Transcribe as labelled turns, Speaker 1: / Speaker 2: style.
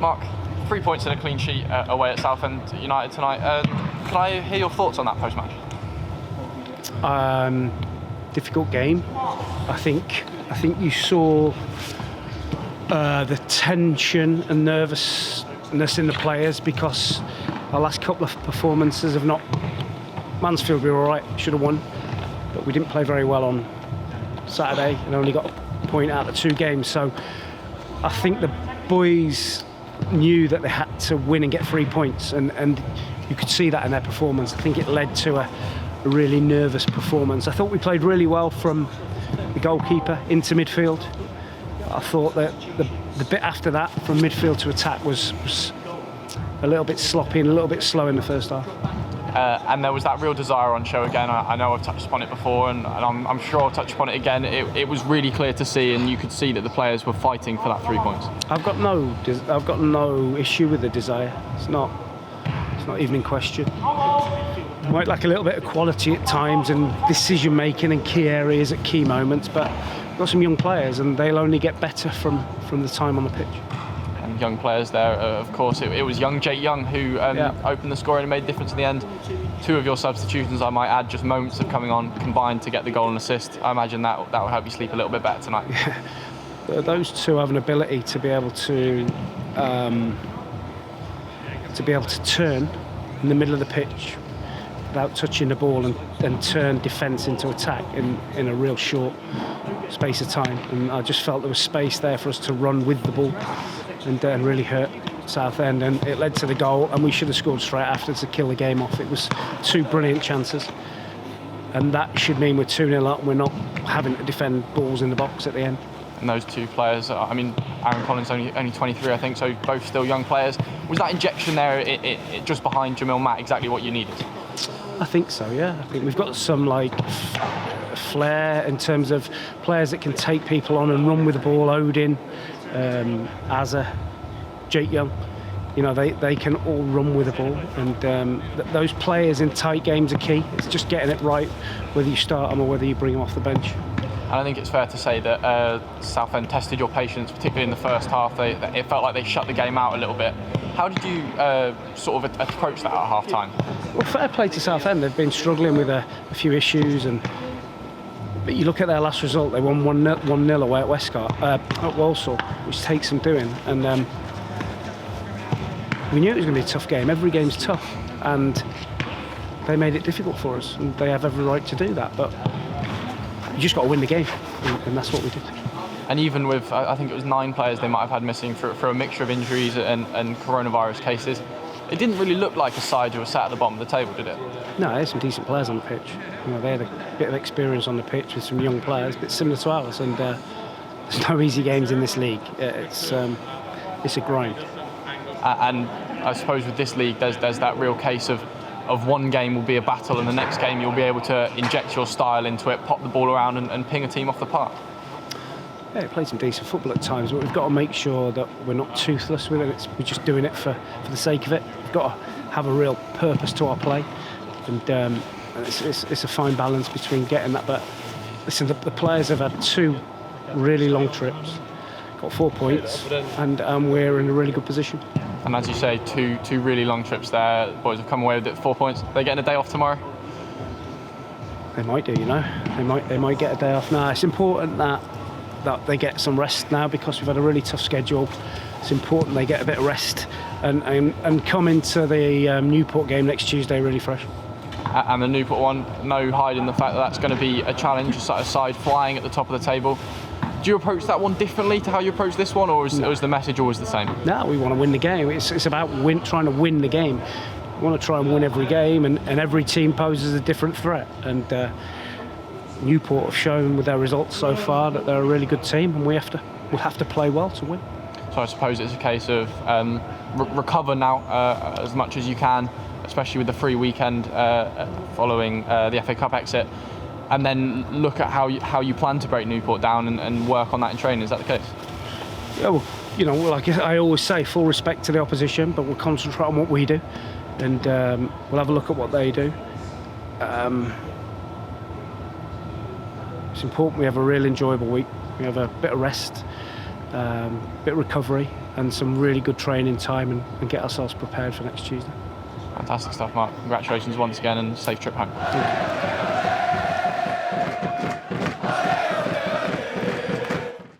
Speaker 1: Mark, 3 points and a clean sheet away at Southend United tonight. Can I hear your thoughts on that post-match?
Speaker 2: Difficult game. I think you saw the tension and nervousness in the players because our last couple of performances have not. Mansfield, we were all right, should have won, but we didn't play very well on Saturday and only got a point out of 2 games. So I think the boys knew that they had to win and get 3 points, and you could see that in their performance. I think it led to a really nervous performance. I thought we played really well from the goalkeeper into midfield. I thought that the bit after that, from midfield to attack, was a little bit sloppy and a little bit slow in the first half.
Speaker 1: And there was that real desire on show again. I know I've touched upon it before, and I'm sure I'll touch upon it again. It was really clear to see, and you could see that the players were fighting for that 3 points.
Speaker 2: I've got no issue with the desire. It's not even in question. Might lack a little bit of quality at times and decision making in key areas at key moments, but we've got some young players, and they'll only get better from the time on the pitch.
Speaker 1: And young players there, of course, it was young Jake Young who opened the scoring and made a difference in the end. 2 of your substitutions, I might add, just moments of coming on, combined to get the goal and assist. I imagine that will help you sleep a little bit better tonight.
Speaker 2: Yeah. Those 2 have an ability to be able to turn in the middle of the pitch without touching the ball and turn defence into attack in a real short space of time. And I just felt there was space there for us to run with the ball and really hurt Southend, and it led to the goal, and we should have scored straight after to kill the game off. It was 2 brilliant chances, and that should mean we're 2-0 up and we're not having to defend balls in the box at the end.
Speaker 1: And those 2 players, I mean, Aaron Collins only 23, I think, so both still young players. Was that injection there, it just behind Jamil Matt, exactly what you needed?
Speaker 2: I think so, yeah. I think we've got some flair in terms of players that can take people on and run with the ball. Odin, Azza, Jake Young, they can all run with the ball, and those players in tight games are key. It's just getting it right, whether you start them or whether you bring them off the bench.
Speaker 1: And I think it's fair to say that Southend tested your patience, particularly in the first half. It felt like they shut the game out a little bit. How did you sort of approach that at half-time?
Speaker 2: Well, fair play to Southend. They've been struggling with a few issues, but you look at their last result, they won 1-0 away at Walsall, which takes some doing. And we knew it was going to be a tough game. Every game's tough, and they made it difficult for us, and they have every right to do that. But you just got to win the game, and that's what we did.
Speaker 1: And even with, I think it was 9 players they might have had missing for a mixture of injuries and coronavirus cases, it didn't really look like a side who were sat at the bottom of the table, did it?
Speaker 2: No, there's some decent players on the pitch. They had a bit of experience on the pitch with some young players, a bit similar to ours, and there's no easy games in this league. It's a grind.
Speaker 1: And I suppose with this league, there's that real case of one game will be a battle, and the next game you'll be able to inject your style into it, pop the ball around and ping a team off the park.
Speaker 2: Yeah, we played some decent football at times, but we've got to make sure that we're not toothless with it. We're just doing it for the sake of it. We've got to have a real purpose to our play, and it's a fine balance between getting that. But listen, the players have had 2 really long trips, got 4 points, and we're in a really good position.
Speaker 1: And as you say, two really long trips there. The boys have come away with it, 4 points. They're getting a day off tomorrow.
Speaker 2: They might do, They might get a day off now. It's important that they get some rest now because we've had a really tough schedule. It's important they get a bit of rest and come into the Newport game next Tuesday really fresh.
Speaker 1: And the Newport one, no hiding the fact that that's going to be a challenge, a side flying at the top of the table. Do you approach that one differently to how you approach this one, or is the message always the same? No,
Speaker 2: we want to win the game. It's about trying to win the game. We want to try and win every game, and every team poses a different threat. And Newport have shown with their results so far that they're a really good team, and we'll have to play well to win.
Speaker 1: So I suppose it's a case of recover now as much as you can, especially with the free weekend following the FA Cup exit, and then look at how you plan to break Newport down and work on that in training. Is that the case?
Speaker 2: Yeah, well, like I always say, full respect to the opposition, but we'll concentrate on what we do, and we'll have a look at what they do. It's important we have a real enjoyable week. We have a bit of rest, bit of recovery and some really good training time, and get ourselves prepared for next Tuesday.
Speaker 1: Fantastic stuff, Mark. Congratulations once again and safe trip home.
Speaker 2: Thank you.